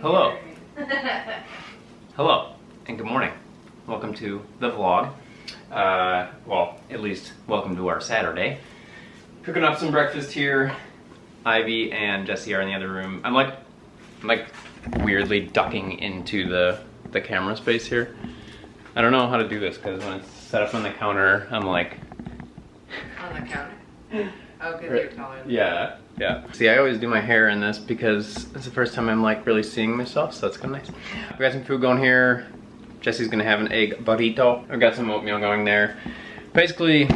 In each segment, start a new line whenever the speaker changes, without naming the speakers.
Hello. Hello, and good morning. Welcome to the vlog. Well, at least welcome to our Saturday. Cooking up some breakfast here. Ivy and Jesse are in the other room. I'm like weirdly ducking into the camera space here. I don't know how to do this because when it's set up on the counter, I'm like...
On the counter? Oh, because you're taller than
Yeah. See, I always do my hair in this because it's the first time I'm like really seeing myself, so it's kind of nice. We got some food going here. Jesse's gonna have an egg burrito. I've got some oatmeal going there. Basically,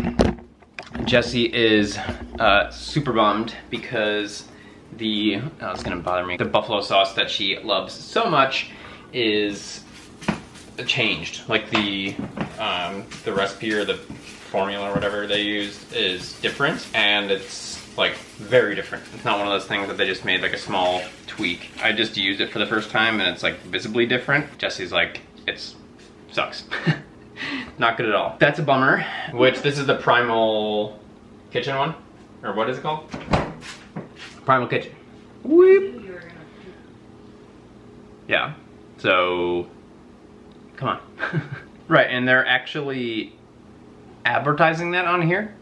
Jesse is super bummed because it's gonna bother me. The buffalo sauce that she loves so much is changed. Like the recipe or the formula or whatever they used is different, and it's like very different. It's not one of those things that they just made like a small tweak. I just used it for the first time and it's like visibly different. Jesse's like, it sucks. Not good at all. That's a bummer. Which this is the Primal Kitchen one, or what is it called? Primal Kitchen. Whoop. Yeah. So, come on. Right, and they're actually advertising that on here.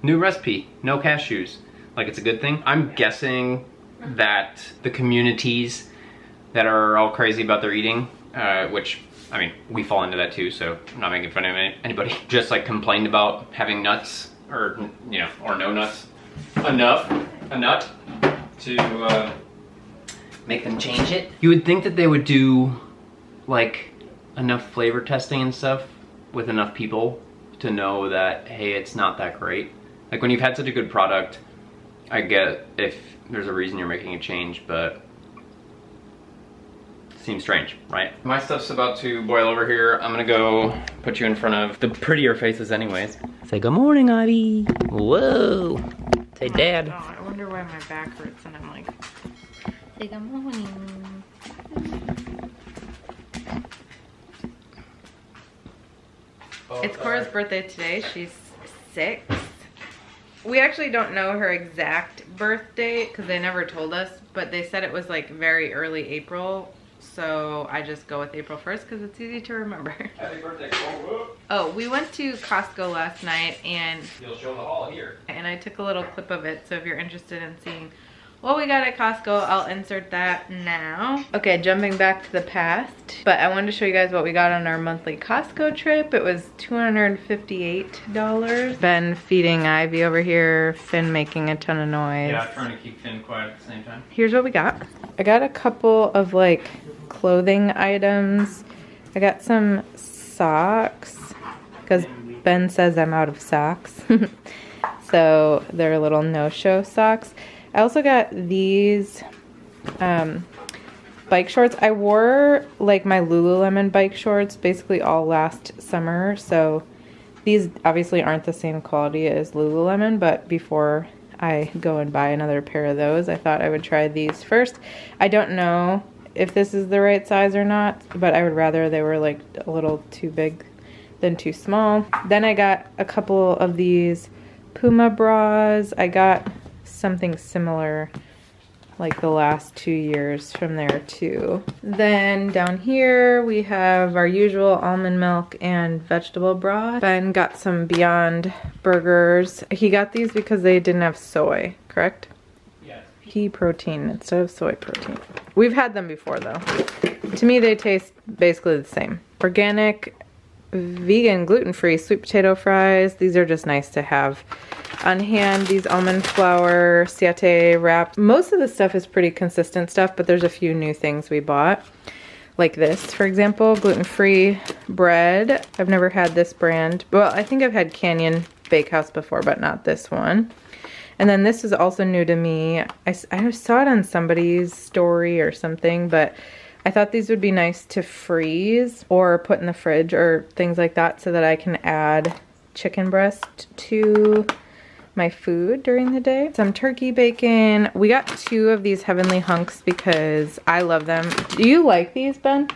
New recipe, no cashews. Like, it's a good thing. I'm guessing that the communities that are all crazy about their eating, which, I mean, we fall into that too, so I'm not making fun of anybody, just like complained about having nuts, or, you know, or no nuts. A nut to make them change it. You would think that they would do like enough flavor testing and stuff with enough people to know that, hey, it's not that great. Like, when you've had such a good product, I get if there's a reason you're making a change, but it seems strange, right? My stuff's about to boil over here. I'm gonna go put you in front of the prettier faces anyways. Say good morning, Ivy. Whoa. Say dad.
Oh, I wonder why my back hurts and I'm like, say good morning. It's Cora's birthday today. She's 6. We actually don't know her exact birth date because they never told us, but they said it was like very early April. So I just go with April 1st because it's easy to remember.
Happy birthday, Cole.
Oh, we went to Costco last night and...
You'll show the haul here.
And I took a little clip of it, so if you're interested in seeing what we got at Costco, I'll insert that now. Okay, jumping back to the past, but I wanted to show you guys what we got on our monthly Costco trip. It was $258. Ben feeding Ivy over here, Finn making a ton of noise.
Yeah, trying to keep Finn quiet at the same time.
Here's what we got. I got a couple of like clothing items. I got some socks because Ben says I'm out of socks. So they're little no-show socks. I also got these bike shorts. I wore like my Lululemon bike shorts basically all last summer. So these obviously aren't the same quality as Lululemon, but before I go and buy another pair of those, I thought I would try these first. I don't know if this is the right size or not, but I would rather they were like a little too big than too small. Then I got a couple of these Puma bras. I got something similar like the last 2 years from there too. Then down here we have our usual almond milk and vegetable broth. Ben got some Beyond burgers. He got these because they didn't have soy, correct?
Yes.
Pea protein instead of soy protein. We've had them before though. To me they taste basically the same. Organic, vegan, gluten-free sweet potato fries. These are just nice to have on hand. These almond flour satay wrap. Most of the stuff is pretty consistent stuff, but there's a few new things we bought. Like this, for example, gluten-free bread. I've never had this brand. Well, I think I've had Canyon Bakehouse before, but not this one. And then this is also new to me. I saw it on somebody's story or something, but I thought these would be nice to freeze or put in the fridge or things like that so that I can add chicken breast to my food during the day. Some turkey bacon. We got 2 of these Heavenly Hunks because I love them. Do you like these, Ben?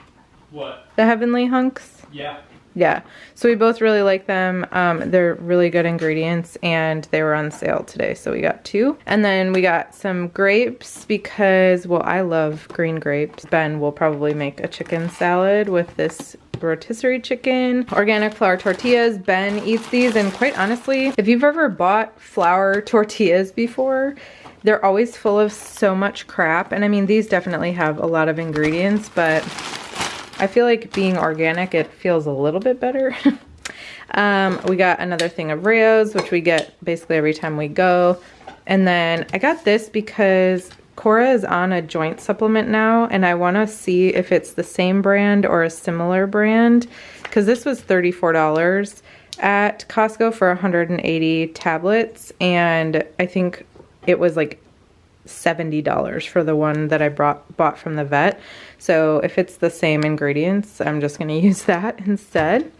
What?
The Heavenly Hunks?
Yeah.
Yeah, so we both really like them. They're really good ingredients, and they were on sale today, so we got 2. And then we got some grapes because, well, I love green grapes. Ben will probably make a chicken salad with this rotisserie chicken. Organic flour tortillas. Ben eats these, and quite honestly, if you've ever bought flour tortillas before, they're always full of so much crap. And I mean, these definitely have a lot of ingredients, but I feel like being organic, it feels a little bit better. We got another thing of Rayo's, which we get basically every time we go. And then I got this because Cora is on a joint supplement now, and I want to see if it's the same brand or a similar brand, because this was $34 at Costco for 180 tablets, and I think it was like $70 for the one that I bought from the vet. So if it's the same ingredients, I'm just going to use that instead.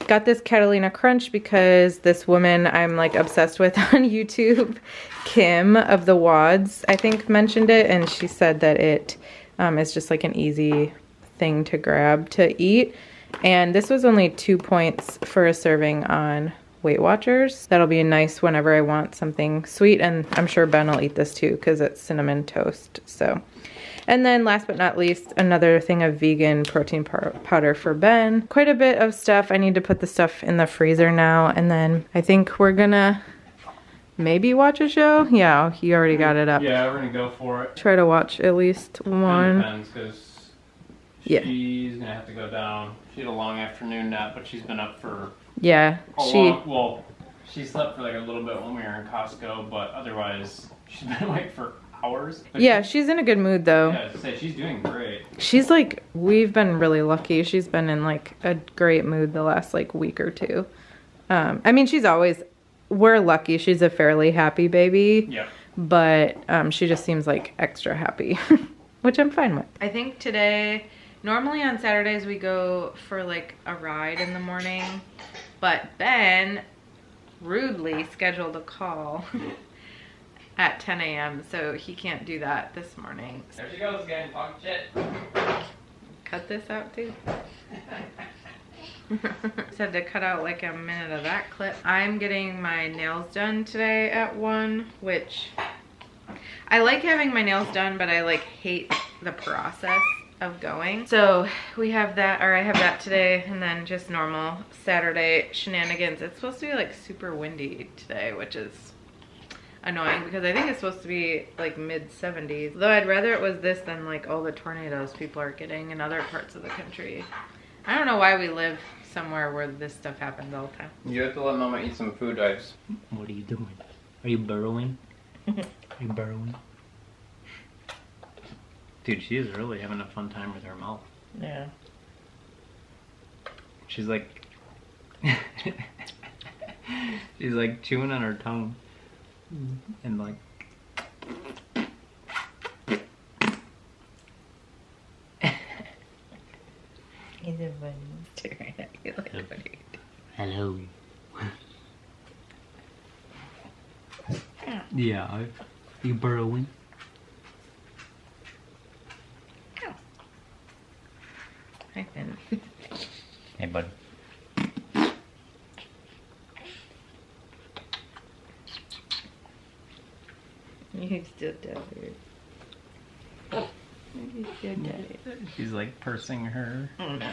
Got this Catalina Crunch because this woman I'm like obsessed with on YouTube, Kim of the Wads, I think mentioned it, and she said that it is just like an easy thing to grab to eat. And this was only 2 points for a serving on Weight Watchers. That'll be nice whenever I want something sweet, and I'm sure Ben will eat this too because it's cinnamon toast. So, and then last but not least, another thing of vegan protein powder for Ben. Quite a bit of stuff. I need to put the stuff in the freezer now, and then I think we're gonna maybe watch a show. Yeah, he already got it up.
Yeah, we're gonna go for it.
Try to watch at least one.
It depends, because she's gonna have to go down. She had a long afternoon nap, but she's been up for well, she slept for like a little bit when we were in Costco, but otherwise she's been awake for hours. But
yeah, she's in a good mood though.
Yeah, to say she's doing great.
She's like, we've been really lucky. She's been in like a great mood the last like week or two. I mean, we're lucky. She's a fairly happy baby.
Yeah.
But she just seems like extra happy, which I'm fine with. I think today, normally on Saturdays we go for like a ride in the morning, but Ben rudely scheduled a call at 10 a.m. so he can't do that this morning.
There she goes again, talking shit.
Cut this out too. Just had to cut out like a minute of that clip. I'm getting my nails done today at 1, which I like having my nails done, but I like hate the process of going. So we have that, or I have that today, and then just normal Saturday shenanigans. It's supposed to be like super windy today, which is annoying because I think it's supposed to be like mid 70s. Though I'd rather it was this than like all the tornadoes people are getting in other parts of the country. I don't know why we live somewhere where this stuff happens all the time.
You have to let Mama eat some food items.
What are you doing? Are you burrowing? Are you burrowing?
Dude, she is really having a fun time with her mouth.
Yeah.
She's like... she's like chewing on her tongue. And like...
He's a bunny. Staring at you like a bunny.
Hello. Yeah, are you burrowing?
Hi, Finn.
Hey, bud.
You still tired. You still tired.
She's like pursing her.
Oh no.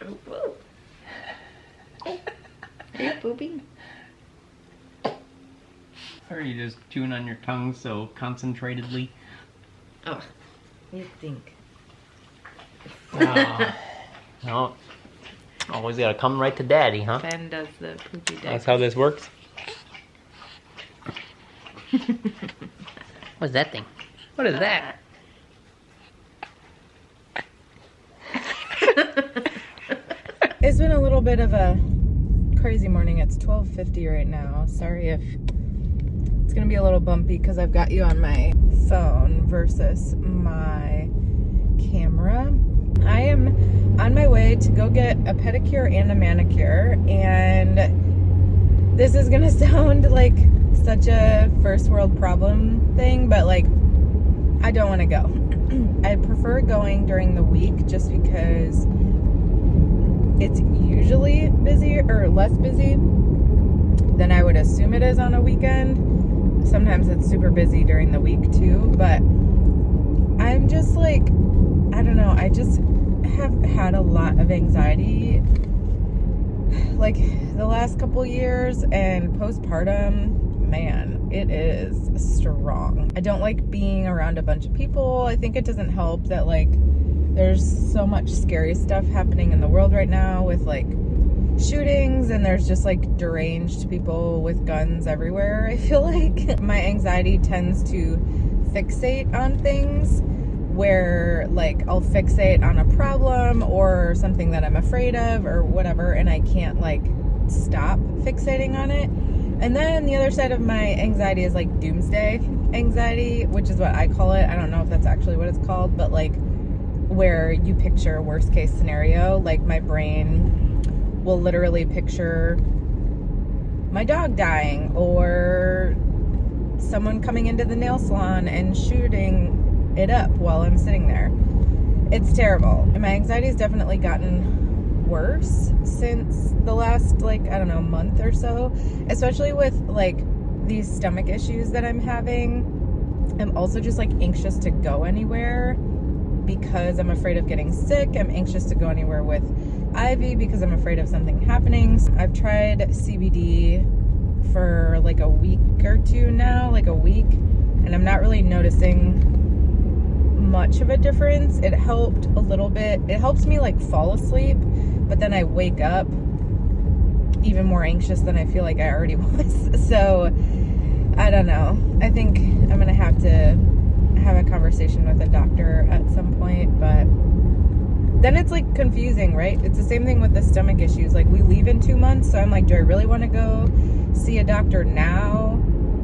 Oh, whoa. Are you pooping?
Are you just chewing on your tongue so concentratedly?
Oh, you think.
No. Always gotta come right to daddy, huh?
Ben does the poopy dick.
That's how this works? What's that thing? What is that?
It's been a little bit of a crazy morning. It's 12:50 right now. Sorry if it's gonna be a little bumpy because I've got you on my phone versus my camera. I am on my way to go get a pedicure and a manicure, and this is gonna sound like such a first world problem thing, but like I don't want to go. I prefer going during the week just because it's usually busy or less busy than I would assume it is on a weekend. Sometimes it's super busy during the week too, but I'm just like, I don't know, I just have had a lot of anxiety like the last couple years, and postpartum, man, it is strong. I don't like being around a bunch of people. I think it doesn't help that like there's so much scary stuff happening in the world right now with like shootings, and there's just like deranged people with guns everywhere. I feel like my anxiety tends to fixate on things where like I'll fixate on a problem or something that I'm afraid of or whatever, and I can't like stop fixating on it. And then the other side of my anxiety is like doomsday anxiety, which is what I call it. I don't know if that's actually what it's called, but like where you picture a worst case scenario. Like my brain will literally picture my dog dying or someone coming into the nail salon and shooting it up while I'm sitting there. It's terrible. And my anxiety has definitely gotten worse since the last, like, I don't know, month or so, especially with like these stomach issues that I'm having. I'm also just like anxious to go anywhere because I'm afraid of getting sick. I'm anxious to go anywhere with Ivy because I'm afraid of something happening. I've tried CBD for like a week or two now, like a week, and I'm not really noticing much of a difference. It helped a little bit. It helps me like fall asleep, but then I wake up even more anxious than I feel like I already was. So I don't know. I think I'm gonna have to have a conversation with a doctor at some point, but then it's like confusing, right? It's the same thing with the stomach issues. Like we leave in 2 months, so I'm like, do I really want to go see a doctor now?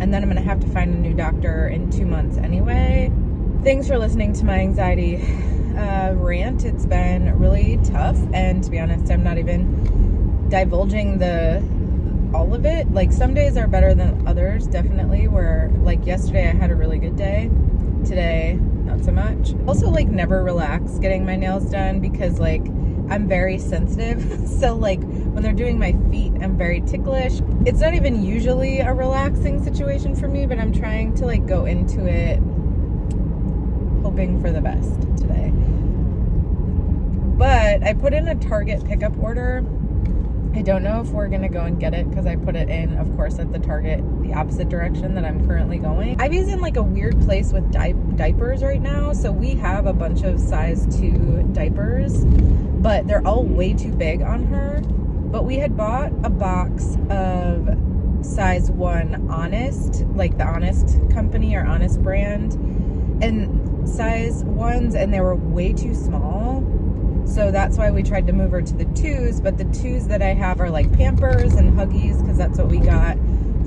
And then I'm gonna have to find a new doctor in 2 months anyway. Thanks for listening to my anxiety rant. It's been really tough, and to be honest, I'm not even divulging all of it. Like some days are better than others, definitely, where like yesterday I had a really good day. Today, not so much. Also, like never relax getting my nails done because like I'm very sensitive. So like when they're doing my feet, I'm very ticklish. It's not even usually a relaxing situation for me, but I'm trying to like go into it hoping for the best today. But I put in a Target pickup order. I don't know if we're gonna go and get it because I put it in, of course, at the Target the opposite direction that I'm currently going. Ivy's in like a weird place with diapers right now, so we have a bunch of size 2 diapers, but they're all way too big on her. But we had bought a box of size 1 Honest, like the Honest company or Honest brand, and size 1s, and they were way too small. So that's why we tried to move her to the 2s, but the 2s that I have are like Pampers and Huggies because that's what we got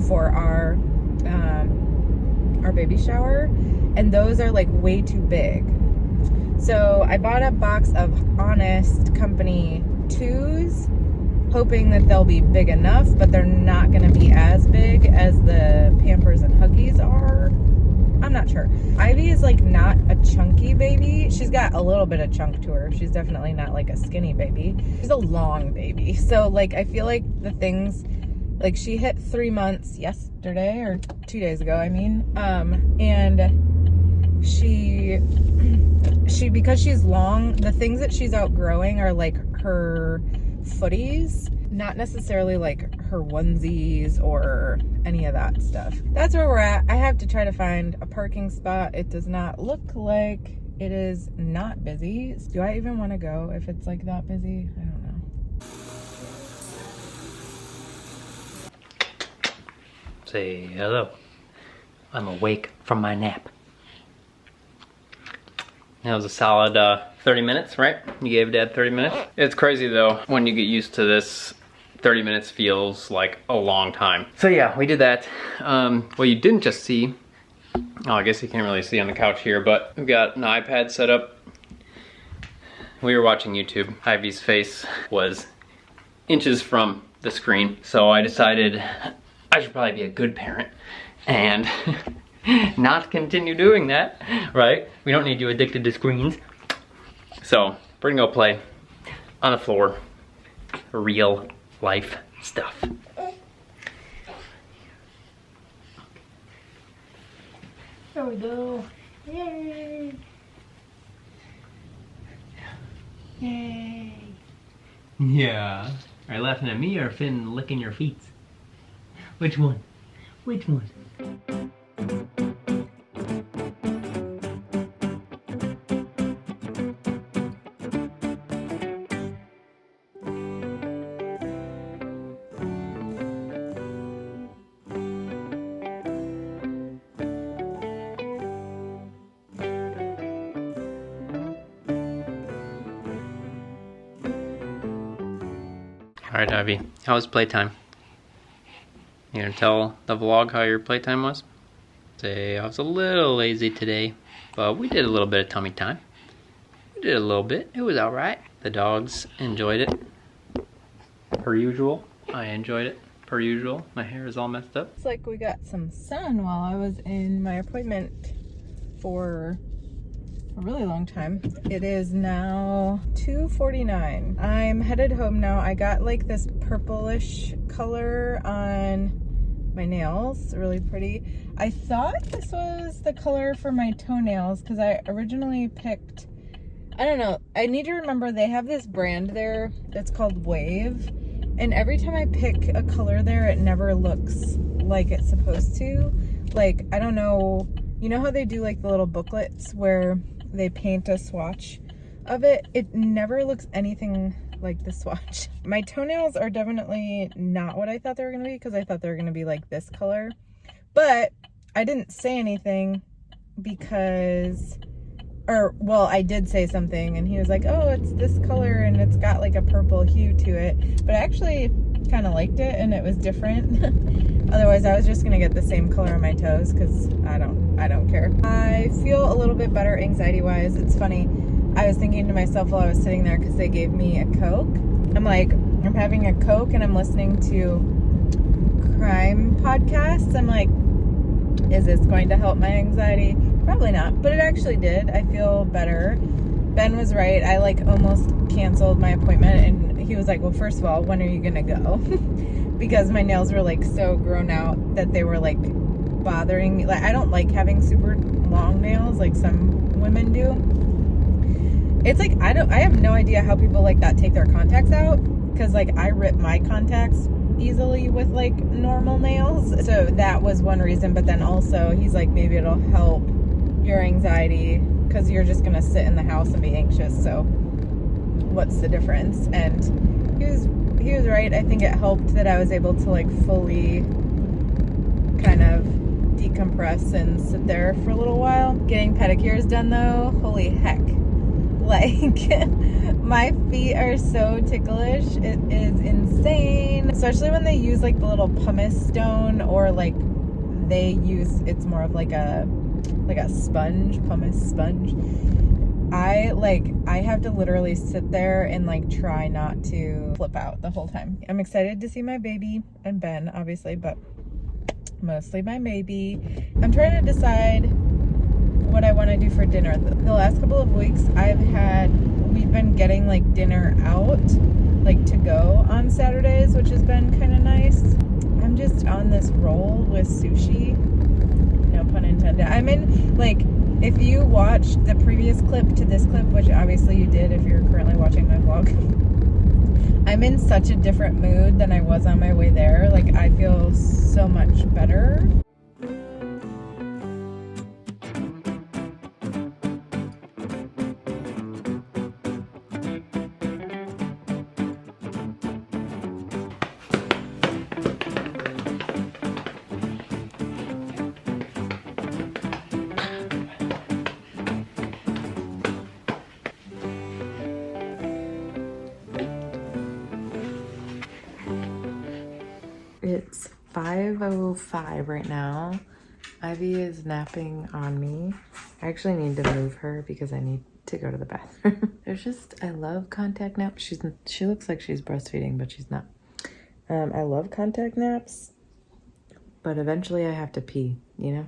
for our baby shower, and those are like way too big. So I bought a box of Honest company 2s, hoping that they'll be big enough, but they're not going to be as big as the Pampers and Huggies are. I'm not sure. Ivy is like not a chunky baby. She's got a little bit of chunk to her. She's definitely not like a skinny baby. She's a long baby. So like I feel like the things, like she hit 3 months yesterday or 2 days ago, I mean. And she because she's long, the things that she's outgrowing are like her footies, not necessarily like her onesies or any of that stuff. That's where we're at. I have to try to find a parking spot. It does not look like it is not busy. Do I even want to go if it's like that busy? I don't know.
Say hello. I'm awake from my nap.
That was a solid 30 minutes, right? You gave Dad 30 minutes? It's crazy though, when you get used to this, 30 minutes feels like a long time. So yeah, we did that. Well, you didn't just see, oh, I guess you can't really see on the couch here, but we've got an iPad set up. We were watching YouTube. Ivy's face was inches from the screen, so I decided I should probably be a good parent and not continue doing that, right? We don't need you addicted to screens. So we're gonna go play on the floor real life stuff. There we go. Yay! Yay! Yeah. Are you laughing at me or Finn licking your feet? Which one? Which one? Alright, Ivy, how was playtime? You gonna tell the vlog how your playtime was? Say, I was a little lazy today, but we did a little bit of tummy time. We did a little bit, it was alright. The dogs enjoyed it. Per usual, I enjoyed it. Per usual, my hair is all messed up.
It's like we got some sun while I was in my appointment for a really long time. It is now 2:49. I'm headed home now. I got like this purplish color on my nails, really pretty. I thought this was the color for my toenails because I originally picked, I don't know, I need to remember they have this brand there that's called Wave, and every time I pick a color there it never looks like it's supposed to. Like, I don't know, you know how they do like the little booklets where they paint a swatch of it? It never looks anything like the swatch. My toenails are definitely not what I thought they were gonna be, because I thought they were gonna be like this color. But I didn't say anything because, or well, I did say something and he was like, oh, it's this color and it's got like a purple hue to it. But I actually kind of liked it and it was different. Otherwise I was just gonna get the same color on my toes because I don't care. I feel a little bit better anxiety wise. It's funny, I was thinking to myself while I was sitting there, because they gave me a Coke. I'm like, I'm having a Coke and I'm listening to crime podcasts. I'm like, is this going to help my anxiety? Probably not, but it actually did. I feel better. Ben was right. I like almost canceled my appointment and he was like, well, first of all, when are you gonna go? Because my nails were like so grown out that they were like bothering me. Like, I don't like having super long nails like some women do. It's like, I have no idea how people like that take their contacts out, because like I rip my contacts easily with like normal nails. So that was one reason, but then also he's like, maybe it'll help your anxiety because you're just gonna sit in the house and be anxious, so what's the difference? And he was right. I think it helped that I was able to like fully kind of decompress and sit there for a little while. Getting pedicures done though, holy heck. Like, my feet are so ticklish. It is insane. Especially when they use like the little pumice stone, or like they use, it's more of like a sponge, pumice sponge. I have to literally sit there and like try not to flip out the whole time. I'm excited to see my baby and Ben, obviously, but mostly my baby. I'm trying to decide what I want to do for dinner. The last couple of weeks we've been getting like dinner out, like to go on Saturdays, which has been kind of nice. I'm just on this roll with sushi, no pun intended. I'm in, like, if you watched the previous clip to this clip, which obviously you did if you're currently watching my vlog, I'm in such a different mood than I was on my way there. Like, I feel so much better. It's 5:05 right now. Ivy is napping on me. I actually need to move her because I need to go to the bathroom. I love contact naps. She looks like she's breastfeeding, but she's not. I love contact naps, but eventually I have to pee, you know?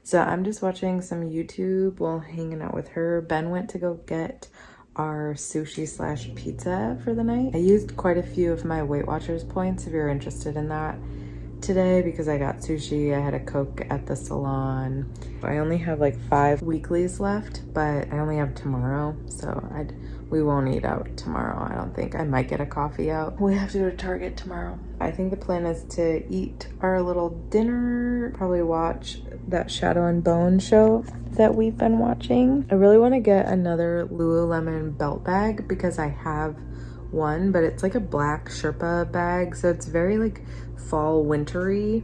So I'm just watching some YouTube while hanging out with her. Ben went to go get our sushi slash pizza for the night. I used quite a few of my Weight Watchers points if you're interested in that today because I got sushi. I had a Coke at the salon. I only have like 5 weeklies left, but I only have tomorrow, so we won't eat out tomorrow, I don't think. I might get a coffee out. We have to go to Target tomorrow. I think the plan is to eat our little dinner, probably watch that Shadow and Bone show that we've been watching. I really want to get another Lululemon belt bag because I have one, but it's like a black Sherpa bag, so it's very like fall wintry,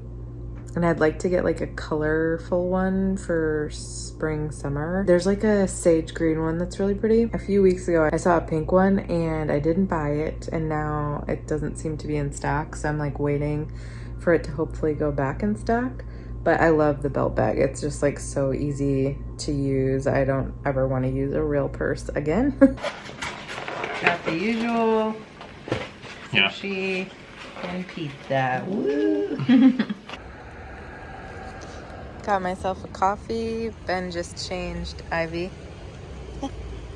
and I'd like to get like a colorful one for spring summer. There's like a sage green one that's really pretty. A few weeks ago I saw a pink one and I didn't buy it, and now it doesn't seem to be in stock, so I'm like waiting for it to hopefully go back in stock. But I love the belt bag. It's just like so easy to use. I don't ever want to use a real purse again. Got the usual sushi and pizza. Woo! Got myself a coffee. Ben just changed Ivy.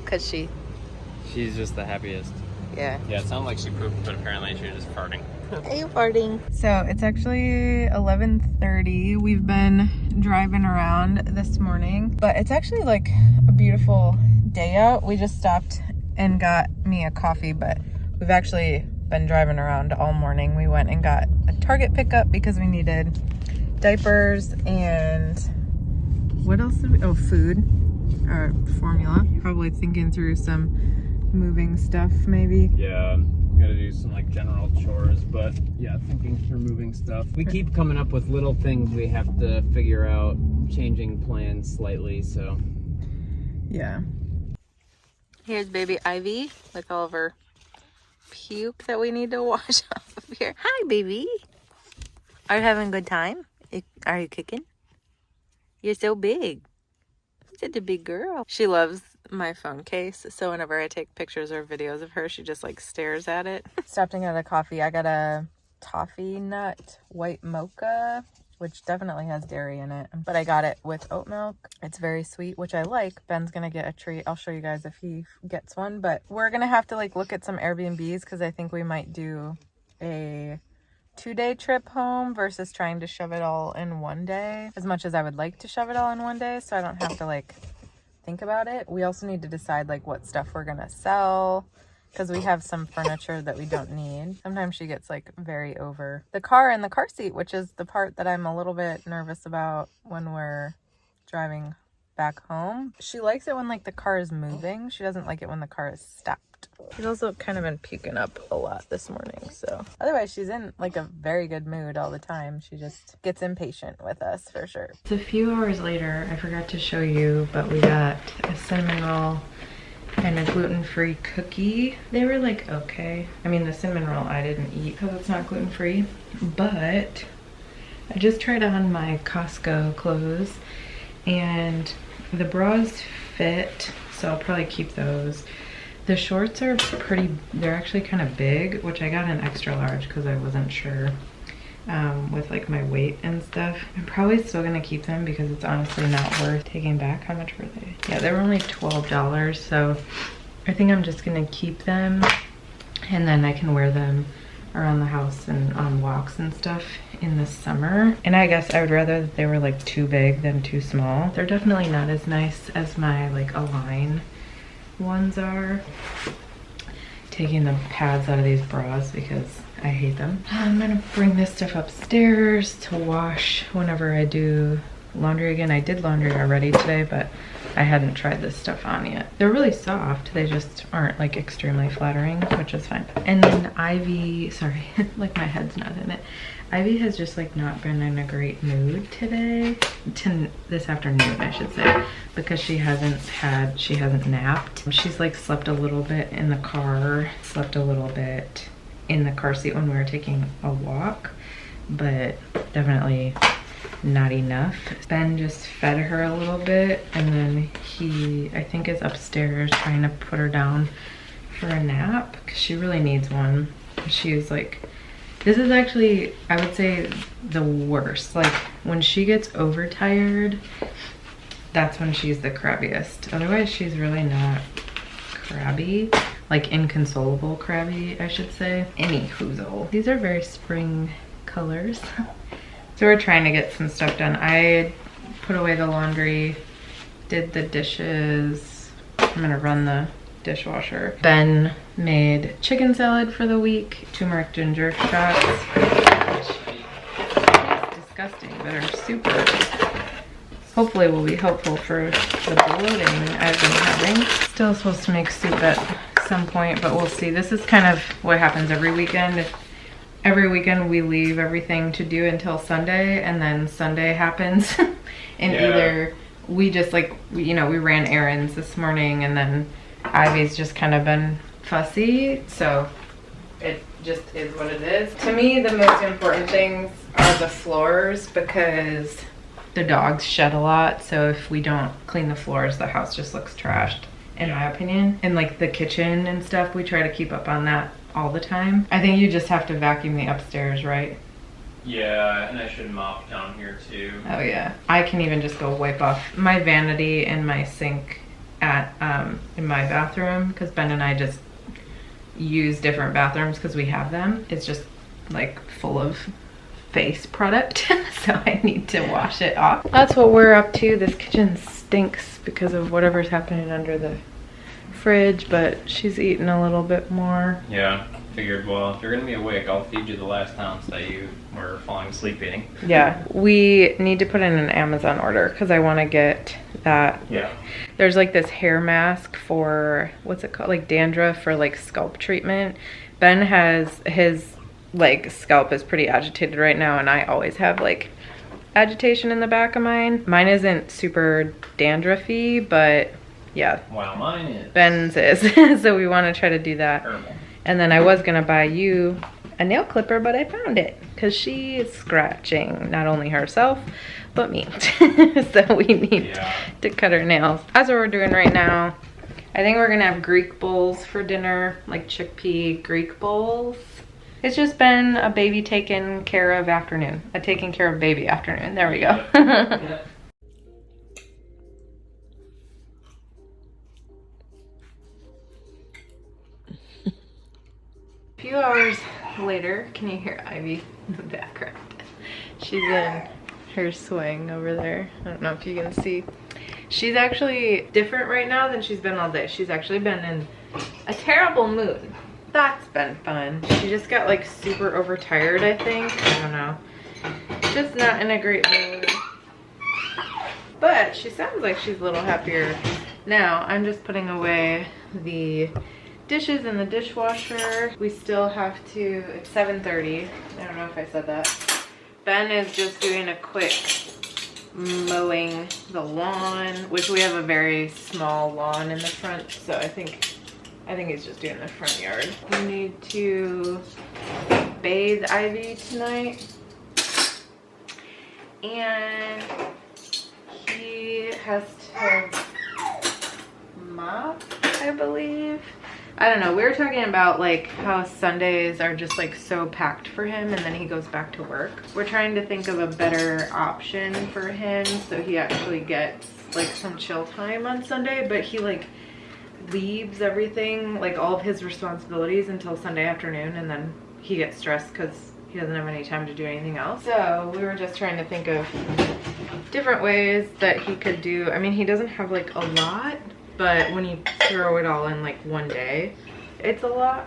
Cause
She's just the happiest.
Yeah.
Yeah, it sounded like she pooped, but apparently she was just farting.
Are you farting? So it's actually 11:30. We've been driving around this morning, but it's actually like a beautiful day out. We just stopped and got me a coffee, but we've actually been driving around all morning. We went and got a Target pickup because we needed diapers and what else did we, oh, food or formula. Probably thinking through some moving stuff maybe.
Yeah, gotta do some like general chores, but yeah, thinking through moving stuff. We keep coming up with little things we have to figure out, changing plans slightly, so.
Yeah. Here's baby Ivy with all of her puke that we need to wash off of here. Hi, baby. Are you having a good time? Are you kicking? You're so big. You're such a big girl. She loves my phone case, so whenever I take pictures or videos of her, she just like stares at it. Stopped and got a coffee. I got a toffee nut white mocha, which definitely has dairy in it, but I got it with oat milk. It's very sweet, which I like. Ben's gonna get a treat. I'll show you guys if he gets one, but we're gonna have to like look at some Airbnbs because I think we might do a 2-day trip home versus trying to shove it all in one day, as much as I would like to shove it all in one day so I don't have to like think about it. We also need to decide like what stuff we're gonna sell because we have some furniture that we don't need. Sometimes she gets like very over the car and the car seat, which is the part that I'm a little bit nervous about when we're driving back home. She likes it when like the car is moving. She doesn't like it when the car is stopped. She's also kind of been puking up a lot this morning, so otherwise she's in like a very good mood all the time. She just gets impatient with us for sure. It's a few hours later. I forgot to show you, but we got a cinnamon roll and a gluten-free cookie. They were like okay. I mean, the cinnamon roll I didn't eat because it's not gluten-free, but I just tried on my Costco clothes and the bras fit, so I'll probably keep those. The shorts are they're actually kind of big, which I got an extra large because I wasn't sure with like my weight and stuff. I'm probably still gonna keep them because it's honestly not worth taking back. How much were they? Yeah, they were only $12, so I think I'm just gonna keep them and then I can wear them around the house and on walks and stuff in the summer. And I guess I would rather that they were like too big than too small. They're definitely not as nice as my like Align ones are. Taking the pads out of these bras because I hate them. I'm gonna bring this stuff upstairs to wash whenever I do laundry again. I did laundry already today, but I hadn't tried this stuff on yet. They're really soft. They just aren't like extremely flattering, which is fine. And then Ivy, sorry, like my head's not in it. Ivy has just like not been in a great mood today, this afternoon I should say, because she hasn't napped. She's like slept a little bit in the car, slept a little bit in the car seat when we were taking a walk, but definitely not enough. Ben just fed her a little bit and then he, I think, is upstairs trying to put her down for a nap because she really needs one. She's like, this is actually, I would say, the worst. Like when she gets overtired, that's when she's the crabbiest. Otherwise, she's really not crabby, like inconsolable crabby, I should say. Any hoozle. These are very spring colors. So we're trying to get some stuff done. I put away the laundry, did the dishes. I'm gonna run the dishwasher. Ben made chicken salad for the week, turmeric ginger shots, which is disgusting, but are super, hopefully will be helpful for the bloating I've been having. Still supposed to make soup at some point, but we'll see. This is kind of what happens every weekend. Every weekend we leave everything to do until Sunday, and then Sunday happens. And either we just like, you know, we ran errands this morning, and then Ivy's just kind of been fussy, so it just is what it is. To me, the most important things are the floors, because the dogs shed a lot, so if we don't clean the floors, the house just looks trashed, in my opinion. And like the kitchen and stuff, we try to keep up on that all the time. I think you just have to vacuum the upstairs, right?
Yeah, and I should mop down here too.
Oh yeah. I can even just go wipe off my vanity and my sink at in my bathroom, because Ben and I just use different bathrooms because we have them. It's just like full of face product. So I need to wash it off. That's what we're up to. This kitchen stinks because of whatever's happening under the fridge, but she's eating a little bit more.
Yeah, figured, well, if you're gonna be awake, I'll feed you the last ounce that you were falling asleep eating.
Yeah, we need to put in an Amazon order because I want to get that.
Yeah.
There's like this hair mask for, what's it called? Like dandruff, for like scalp treatment. Ben has his like scalp is pretty agitated right now, and I always have like agitation in the back of mine. Mine isn't super dandruffy, but yeah.
Wow, mine is.
Ben's is. So we want to try to do that.
Terrible.
And then I was gonna buy you a nail clipper, but I found it because she is scratching not only herself but me. So we need to cut her nails. That's what we're doing right now. I think we're gonna have Greek bowls for dinner, like chickpea Greek bowls. It's just been a baby taken care of afternoon, a taking care of baby afternoon. There we go.
Yeah.
A few hours later, can you hear Ivy in the background? She's in her swing over there. I don't know if you can see. She's actually different right now than she's been all day. She's actually been in a terrible mood. That's been fun. She just got like super overtired, I think. I don't know. Just not in a great mood. But she sounds like she's a little happier now. I'm just putting away the dishes in the dishwasher. We still have to, it's 7:30. I don't know if I said that. Ben is just doing a quick mowing the lawn, which we have a very small lawn in the front, so I think he's just doing the front yard. We need to bathe Ivy tonight, and he has to mop, I believe. I don't know, we were talking about like how Sundays are just like so packed for him, and then he goes back to work. We're trying to think of a better option for him so he actually gets like some chill time on Sunday, but he like leaves everything, like all of his responsibilities, until Sunday afternoon, and then he gets stressed because he doesn't have any time to do anything else. So we were just trying to think of different ways that he could do. I mean, he doesn't have like a lot, but when you throw it all in like one day, it's a lot.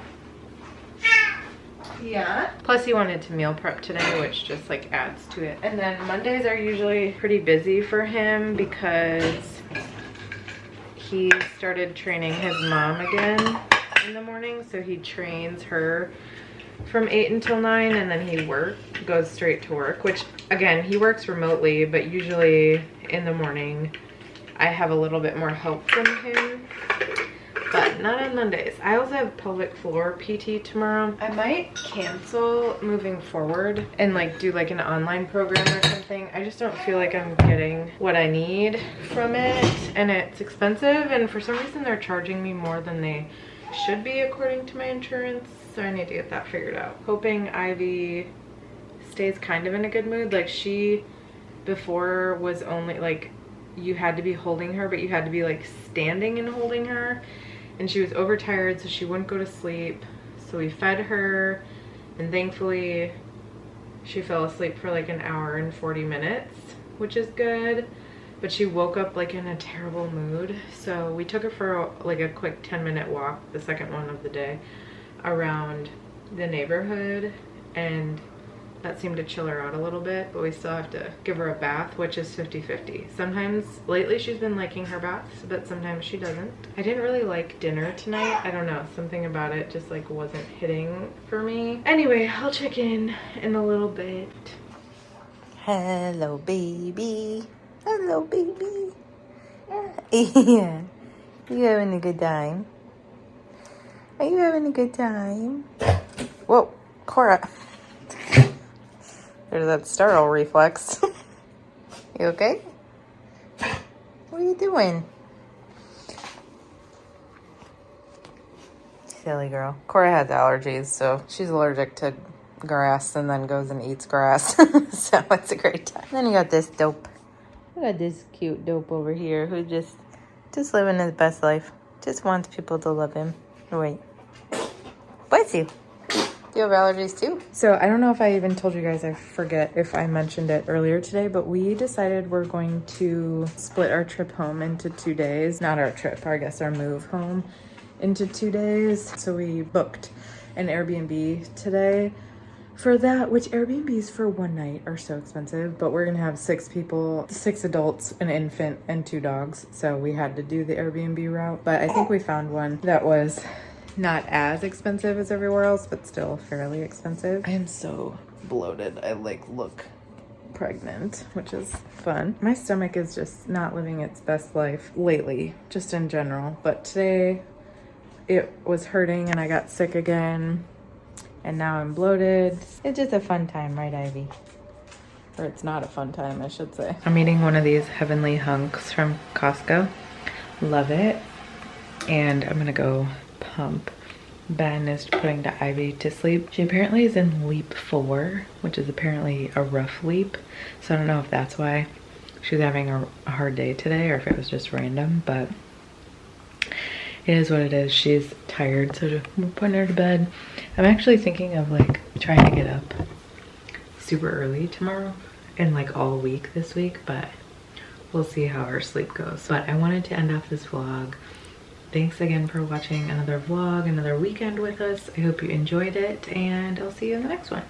Yeah. Plus he wanted to meal prep today, which just like adds to it. And then Mondays are usually pretty busy for him because he started training his mom again in the morning. So he trains her from 8 until 9, and then he goes straight to work, which again, he works remotely, but usually in the morning I have a little bit more help from him, but not on Mondays. I also have pelvic floor PT tomorrow. I might cancel moving forward and like do like an online program or something. I just don't feel like I'm getting what I need from it, and it's expensive, and for some reason they're charging me more than they should be according to my insurance, so I need to get that figured out. Hoping Ivy stays kind of in a good mood. Like she before was only like, you had to be holding her, but you had to be like standing and holding her. and she was overtired, so she wouldn't go to sleep. So we fed her, and thankfully she fell asleep for like an hour and 40 minutes, which is good. But she woke up like in a terrible mood. So we took her for like a quick 10-minute walk, the second one of the day, around the neighborhood, and that seemed to chill her out a little bit, but we still have to give her a bath, which is 50-50. Sometimes, lately she's been liking her baths, but sometimes she doesn't. I didn't really like dinner tonight. I don't know, something about it just like wasn't hitting for me. Anyway, I'll check in a little bit. Hello, baby. Hello, baby. Yeah. You having a good time? Are you having a good time? Whoa, Cora. There's that startle reflex. You okay? What are you doing? Silly girl. Cora has allergies, so she's allergic to grass and then goes and eats grass. So it's a great time. Then you got this dope. You got this cute dope over here who just living his best life. Just wants people to love him. Wait. Bless you. You have allergies too? So I don't know if I even told you guys, I forget if I mentioned it earlier today, but we decided we're going to split our trip home into 2 days. Not our trip, I guess our move home into 2 days. So we booked an Airbnb today for that, which Airbnbs for one night are so expensive, but we're gonna have 6 people, 6 adults, an infant, and 2 dogs. So we had to do the Airbnb route, but I think we found one that was not as expensive as everywhere else, but still fairly expensive. I am so bloated. I like look pregnant, which is fun. My stomach is just not living its best life lately, just in general. But today it was hurting and I got sick again, and now I'm bloated. It's just a fun time, right, Ivy? Or it's not a fun time, I should say. I'm eating one of these heavenly hunks from Costco. Love it. And I'm gonna go pump. Ben is putting the Ivy to sleep. She apparently is in leap 4, which is apparently a rough leap. So I don't know if that's why she's having a hard day today or if it was just random, but it is what it is. She's tired, so we're putting her to bed. I'm actually thinking of like trying to get up super early tomorrow and like all week this week, but we'll see how her sleep goes. But I wanted to end off this vlog. Thanks again for watching another vlog, another weekend with us. I hope you enjoyed it, and I'll see you in the next one.